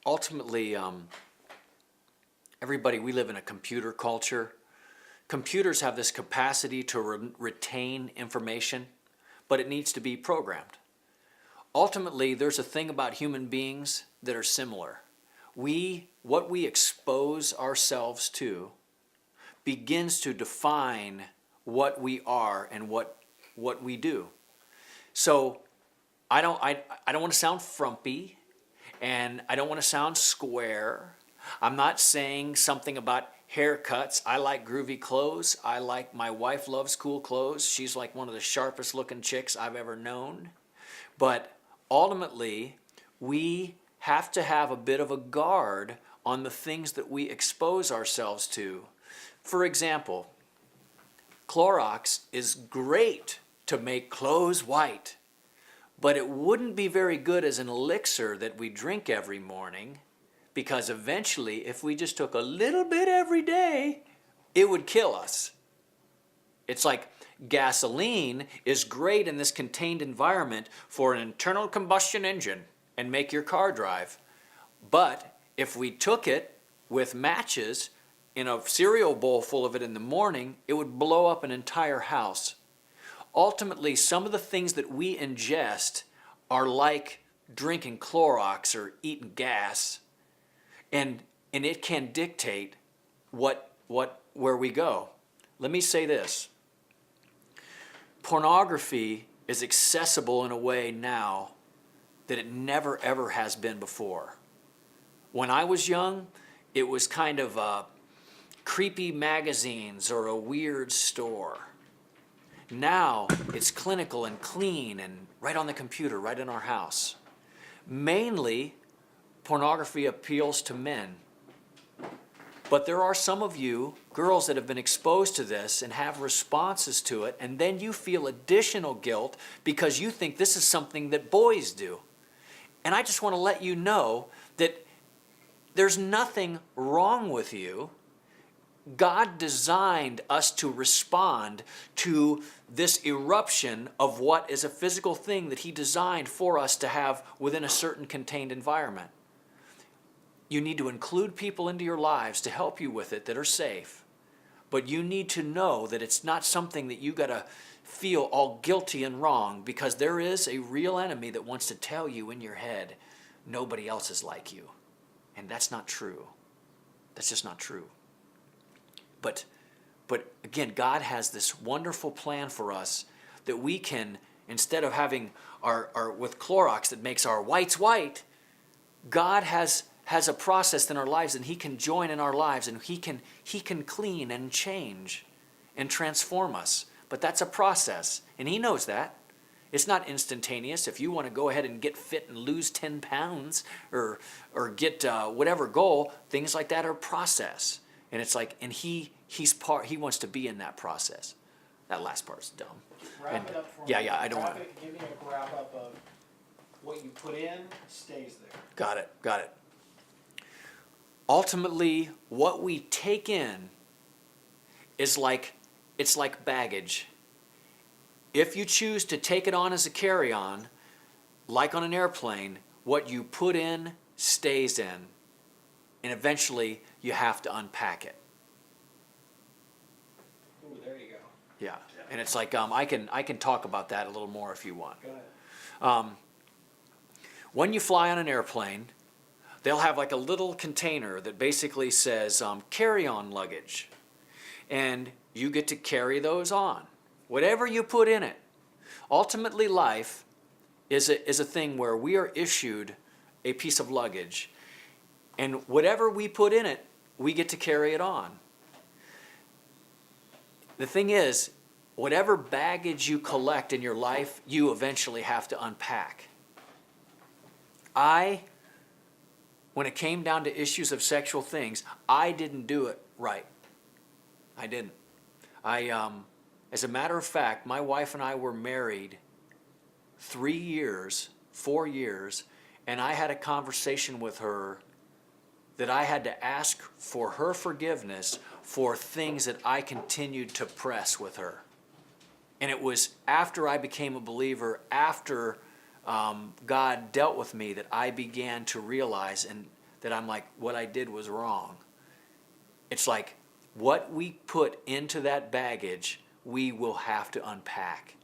ultimately, everybody, we live in a computer culture. Computers have this capacity to retain information, but it needs to be programmed. Ultimately, there's a thing about human beings that are similar. What we expose ourselves to begins to define what we are and what we do. So I don't want to sound frumpy, and I don't want to sound square. I'm not saying something about haircuts. I like groovy clothes. My wife loves cool clothes. She's like one of the sharpest looking chicks I've ever known. But ultimately, we have to have a bit of a guard on the things that we expose ourselves to. For example, Clorox is great to make clothes white, but it wouldn't be very good as an elixir that we drink every morning, because eventually, if we just took a little bit every day, it would kill us. It's like gasoline is great in this contained environment for an internal combustion engine and make your car drive. But if we took it with matches in a cereal bowl full of it in the morning, it would blow up an entire house. Ultimately, some of the things that we ingest are like drinking Clorox or eating gas, and it can dictate where we go. Let me say this. Pornography is accessible in a way now that it never ever has been before. When I was young, it was kind of creepy magazines or a weird store. Now it's clinical and clean and right on the computer, right in our house. Mainly, pornography appeals to men. But there are some of you, girls, that have been exposed to this and have responses to it, and then you feel additional guilt because you think this is something that boys do. And I just want to let you know that there's nothing wrong with you. God designed us to respond to this eruption of what is a physical thing that He designed for us to have within a certain contained environment. You need to include people into your lives to help you with it that are safe. But you need to know that it's not something that you got to feel all guilty and wrong, because there is a real enemy that wants to tell you in your head, nobody else is like you. And that's not true. That's just not true. But again, God has this wonderful plan for us that we can, instead of having our with Clorox that makes our whites white, God has a process in our lives, and He can join in our lives, and He can clean and change and transform us. But that's a process, and He knows that. It's not instantaneous. If you want to go ahead and get fit and lose 10 pounds or get whatever goal, things like that are process. And it's like, and He wants to be in that process. That last part's dumb. Wrap it up for me. Yeah, I don't want to. Give me a wrap up of what you put in stays there. Got it. Ultimately, what we take in is it's like baggage. If you choose to take it on as a carry-on, like on an airplane, what you put in stays in. And eventually, you have to unpack it. Ooh, there you go. Yeah. And it's like, I can talk about that a little more if you want. Go ahead. When you fly on an airplane, they'll have like a little container that basically says carry-on luggage. And you get to carry those on. Whatever you put in it. Ultimately, life is a thing where we are issued a piece of luggage. And whatever we put in it, we get to carry it on. The thing is, whatever baggage you collect in your life, you eventually have to unpack. When it came down to issues of sexual things, I didn't do it right. I didn't. As a matter of fact, my wife and I were married 4 years, and I had a conversation with her that I had to ask for her forgiveness for things that I continued to press with her. And it was after I became a believer, after God dealt with me, that I began to realize and that I'm like, what I did was wrong. It's like what we put into that baggage, we will have to unpack.